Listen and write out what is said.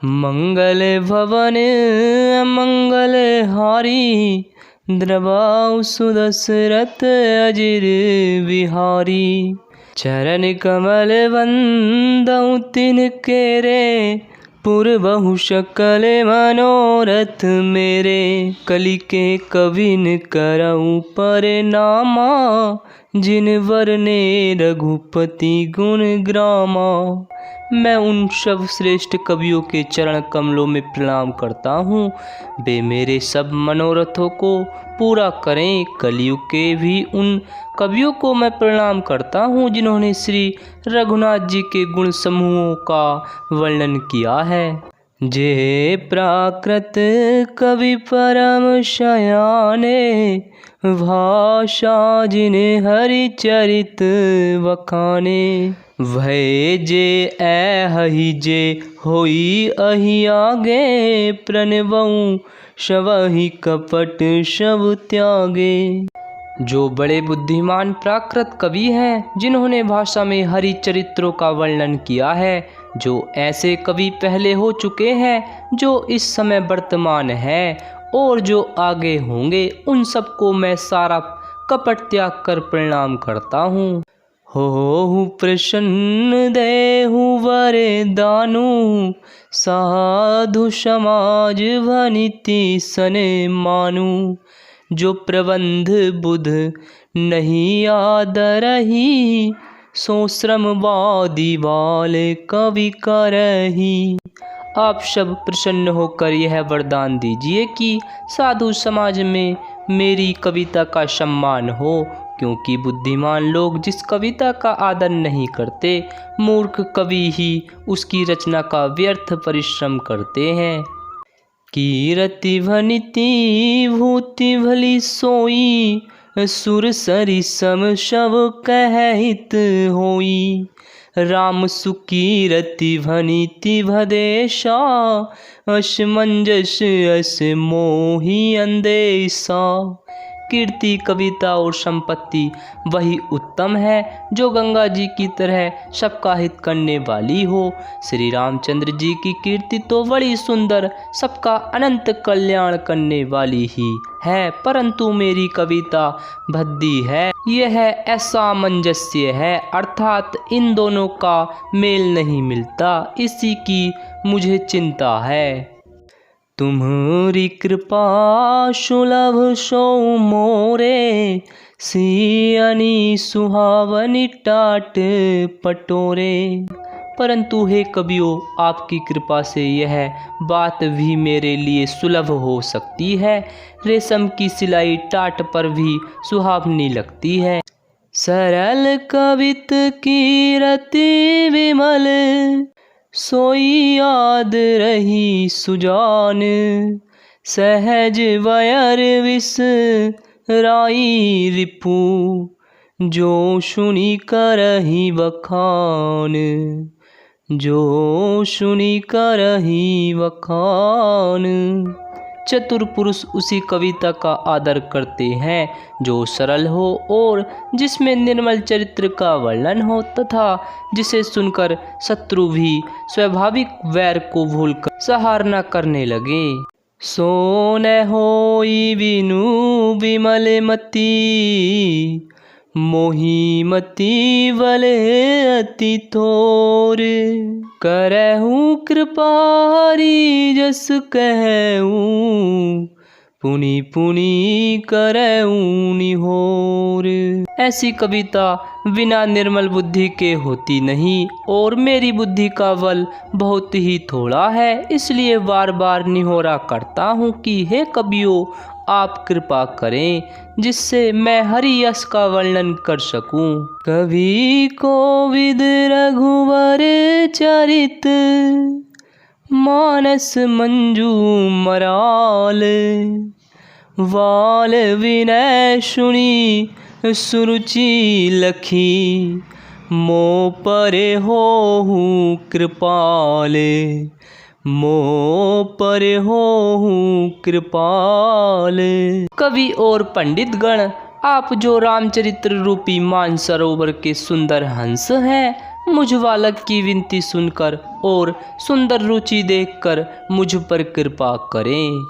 मंगल भवन मंगल हारी, द्रवाउ सुदशरथ अजिर बिहारी। चरण कमल वंदउ तिनके रे, पुरबहु सकल मनोरथ मेरे। कलि के कविन करऊँ परनामा, जिन वरने रघुपति गुण ग्रामा। मैं उन सब श्रेष्ठ कवियों के चरण कमलों में प्रणाम करता हूँ। वे मेरे सब मनोरथों को पूरा करें। कलयुग के भी उन कवियों को मैं प्रणाम करता हूँ जिन्होंने श्री रघुनाथ जी के गुण समूहों का वर्णन किया है। जे प्राकृत कवि परम शयाने, भाषा जिने हरिचरित वखाने। भय जे ऐहि जे होई अहि आगे, प्रणवऊँ शवहि कपट शव त्यागे। जो बड़े बुद्धिमान प्राकृत कवि हैं जिन्होंने भाषा में हरि चरित्रों का वर्णन किया है। जो ऐसे कवि पहले हो चुके हैं, जो इस समय वर्तमान है और जो आगे होंगे, उन सबको मैं सारा कपट त्याग कर प्रणाम करता हूँ। हो प्रसन्न देहु वरदानु, साधु समाज भनिति सने मानु। जो प्रबंध बुध नहीं आदरही, सो श्रमवादी बाल कवि करही। आप सब प्रसन्न होकर यह वरदान दीजिए कि साधु समाज में मेरी कविता का सम्मान हो, क्योंकि बुद्धिमान लोग जिस कविता का आदर नहीं करते, मूर्ख कवि ही उसकी रचना का व्यर्थ परिश्रम करते हैं। कीरति भनिति भूति भली सोई, सुर सरि सम शव कहहित होई। राम सुकीरति भनिति भदेशा, असमंजस अस मोहि अंदेशा। कीर्ति, कविता और संपत्ति वही उत्तम है जो गंगा जी की तरह सबका हित करने वाली हो। श्री रामचंद्र जी की कीर्ति तो बड़ी सुंदर, सबका अनंत कल्याण करने वाली ही है, परंतु मेरी कविता भद्दी है। यह असामंजस्य है, अर्थात इन दोनों का मेल नहीं मिलता। इसी की मुझे चिंता है। तुम्हारी कृपा सुलभ सो मोरे, सियानी सुहावनी टाट पटोरे। परंतु हे कवियों, आपकी कृपा से यह बात भी मेरे लिए सुलभ हो सकती है। रेशम की सिलाई टाट पर भी सुहावनी लगती है। सरल कवित कीरति विमल, सोई याद रही सुजान। सहज वयर विस राई रिपु, जो सुनी करही बखान। जो सुनी करही बखान। चतुर पुरुष उसी कविता का आदर करते हैं जो सरल हो और जिसमें निर्मल चरित्र का वर्णन हो, तथा जिसे सुनकर शत्रु भी स्वाभाविक वैर को भूलकर सहारना करने लगे। सो न होई बिनु विमल मति, मोही मति बल अति थोर। करहूँ कृपा हरि जस कहूँ, पुनि पुनि करहूँ निहोर। ऐसी कविता बिना निर्मल बुद्धि के होती नहीं, और मेरी बुद्धि का बल बहुत ही थोड़ा है, इसलिए बार बार निहोरा करता हूँ कि हे कवियों, आप कृपा करें जिससे मैं हरि यश का वर्णन कर सकूं। कवि कोविद रघुवर चरित, मानस मंजू मराल। वाल विनय सुनी सुरुचि लखी, मो परे होहु कृपाल। मो पर होहु कृपाल। कवि और पंडित गण, आप जो रामचरित्र रूपी मानसरोवर के सुंदर हंस हैं, मुझ बालक की विनती सुनकर और सुंदर रुचि देखकर मुझ पर कृपा करें।